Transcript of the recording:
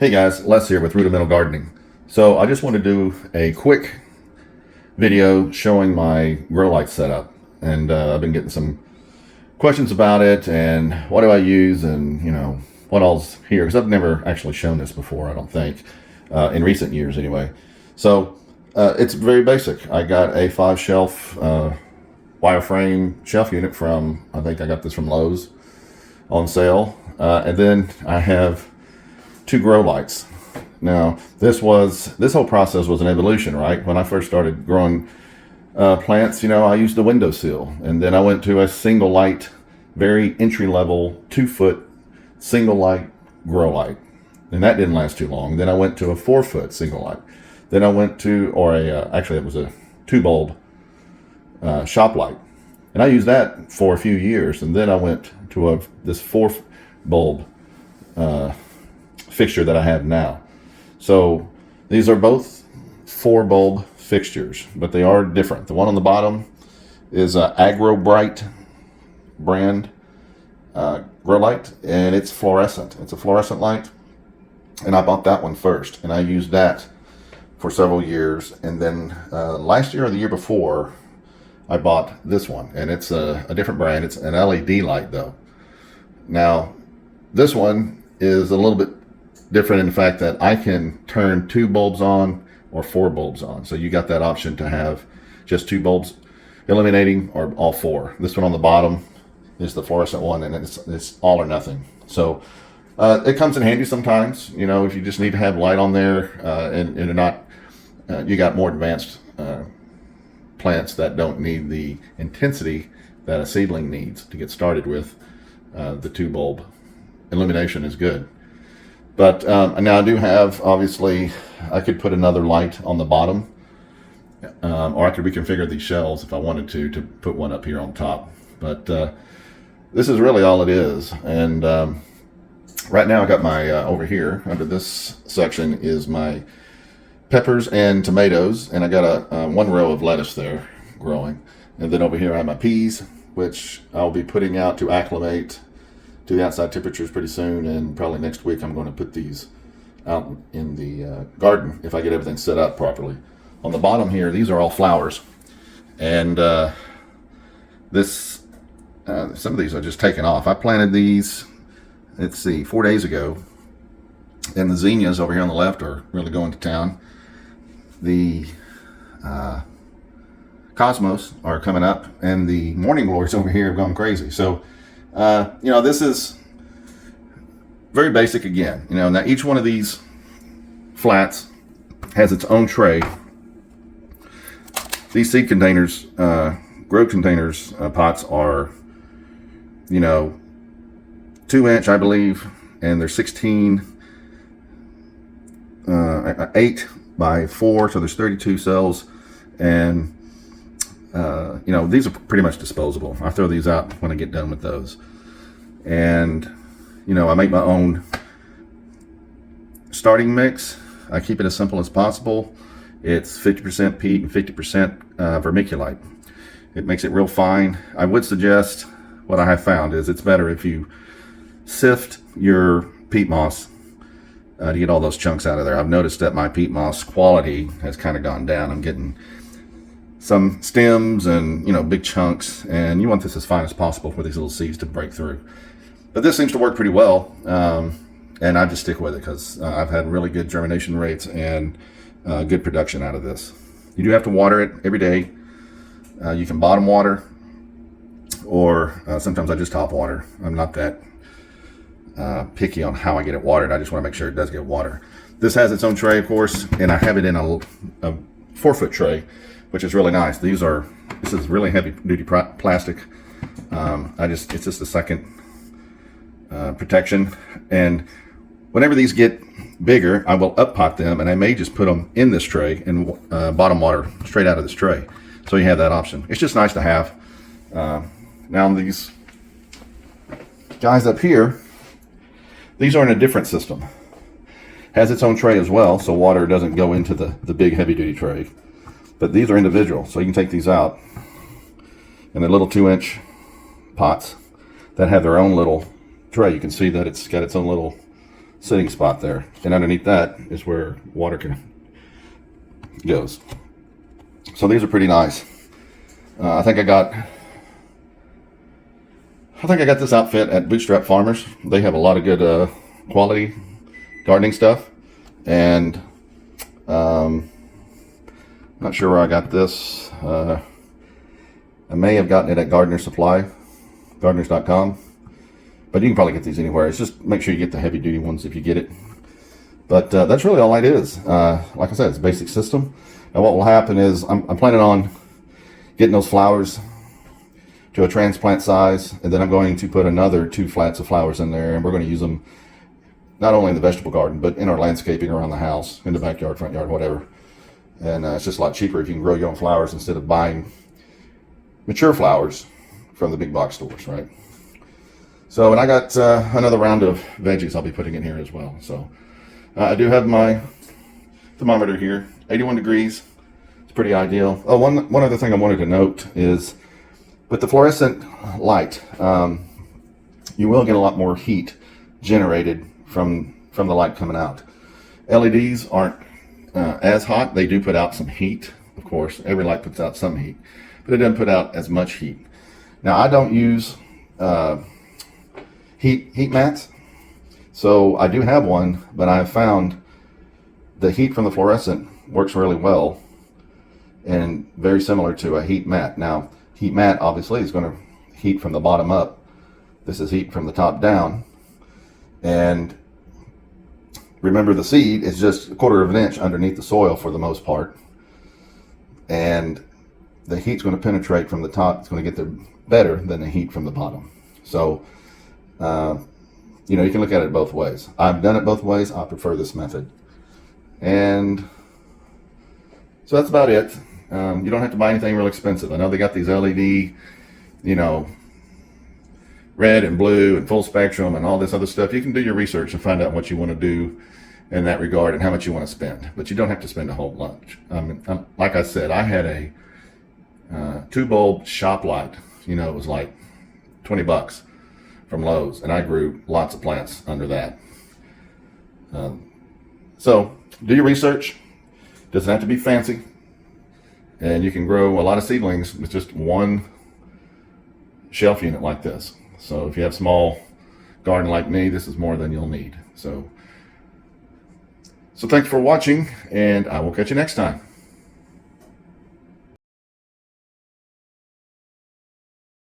Hey guys, Les here with Rudimental Gardening. So I just want to do a quick video showing my grow light setup, and I've been getting some questions about it and what do I use and what all's here, because I've never actually shown this before, I don't think, in recent years anyway. So it's very basic. I got a 5-shelf wireframe shelf unit from, I think I got this from Lowe's on sale, and then I have 2 grow lights. Now this whole process was an evolution, right? When I first started growing plants, I used a windowsill, and then I went to a single light, very entry-level 2-foot single light grow light, and that didn't last too long. Then I went to a 4-foot single light. Then I went to, actually it was a 2-bulb shop light, and I used that for a few years. And then I went to this 4-bulb fixture that I have now. So these are both 4-bulb fixtures, but they are different. The one on the bottom is a Agro Bright brand grow light, and it's fluorescent. It's a fluorescent light, and I bought that one first, and I used that for several years. And then last year or the year before, I bought this one, and it's a different brand. It's an LED light though. Now this one is a little bit different in the fact that I can turn 2 bulbs on or 4 bulbs on. So you got that option to have just 2 bulbs illuminating or all 4. This one on the bottom is the fluorescent one, and it's all or nothing. So it comes in handy sometimes, if you just need to have light on there, and you're not, you got more advanced plants that don't need the intensity that a seedling needs to get started with. The 2 bulb illumination is good. But now I do have, obviously, I could put another light on the bottom, or I could reconfigure these shelves if I wanted to put one up here on top. But this is really all it is. And right now I got my, over here, under this section is my peppers and tomatoes, and I got a 1 row of lettuce there growing. And then over here I have my peas, which I'll be putting out to acclimate to the outside temperatures pretty soon, and probably next week I'm going to put these out in the garden if I get everything set up properly. On the bottom here, these are all flowers, and some of these are just taken off. I planted these, let's see, 4 days ago, and the zinnias over here on the left are really going to town. The cosmos are coming up, and the morning glories over here have gone crazy. So this is very basic again. Now each one of these flats has its own tray. These seed containers, grow containers, pots are, 2-inch, I believe, and they're 8 by 4, so there's 32 cells, and these are pretty much disposable. I throw these out when I get done with those. And, I make my own starting mix. I keep it as simple as possible. It's 50% peat and 50% vermiculite. It makes it real fine. I would suggest, what I have found is it's better if you sift your peat moss to get all those chunks out of there. I've noticed that my peat moss quality has kind of gone down. I'm getting some stems and big chunks, and you want this as fine as possible for these little seeds to break through. But this seems to work pretty well, and I just stick with it because I've had really good germination rates and good production out of this. You do have to water it every day. You can bottom water, or sometimes I just top water. I'm not that picky on how I get it watered. I just want to make sure it does get water. This has its own tray, of course, and I have it in a 4-foot tray, which is really nice. This is really heavy duty plastic. It's just a second protection. And whenever these get bigger, I will up pot them, and I may just put them in this tray and bottom water straight out of this tray. So you have that option. It's just nice to have. Now these guys up here, these are in a different system. Has its own tray as well, so water doesn't go into the big heavy duty tray. But these are individual, so you can take these out, and they're little 2-inch pots that have their own little tray. You can see that it's got its own little sitting spot there. And underneath that is where water goes. So these are pretty nice. I think I got this outfit at Bootstrap Farmers. They have a lot of good quality gardening stuff. And not sure where I got this. I may have gotten it at gardeners.com. But you can probably get these anywhere. It's just make sure you get the heavy duty ones if you get it. But that's really all it is. Like I said, it's a basic system. Now what will happen is I'm planning on getting those flowers to a transplant size, and then I'm going to put another 2 flats of flowers in there, and we're going to use them not only in the vegetable garden, but in our landscaping around the house, in the backyard, front yard, whatever. And it's just a lot cheaper if you can grow your own flowers instead of buying mature flowers from the big box stores, right? So, and I got another round of veggies I'll be putting in here as well. So I do have my thermometer here, 81 degrees. It's pretty ideal. Oh, one other thing I wanted to note is with the fluorescent light, you will get a lot more heat generated from the light coming out. LEDs aren't as hot. They do put out some heat, of course. Every light puts out some heat, but it doesn't put out as much heat. Now, I don't use heat mats, so I do have one, but I have found the heat from the fluorescent works really well and very similar to a heat mat. Now, heat mat obviously is going to heat from the bottom up. This is heat from the top down. And remember, the seed is just 1/4 of an inch underneath the soil for the most part. And the heat's going to penetrate from the top. It's going to get there better than the heat from the bottom. So, you know, you can look at it both ways. I've done it both ways. I prefer this method. And so that's about it. You don't have to buy anything real expensive. I know they got these LED, you know, red and blue and full spectrum and all this other stuff. You can do your research and find out what you want to do in that regard and how much you want to spend. But you don't have to spend a whole bunch. Like I said, I had a 2-bulb shop light. You know, it was like $20 from Lowe's, and I grew lots of plants under that. So do your research. Doesn't have to be fancy. And you can grow a lot of seedlings with just one shelf unit like this. So if you have a small garden like me, this is more than you'll need. So thanks for watching, and I will catch you next time.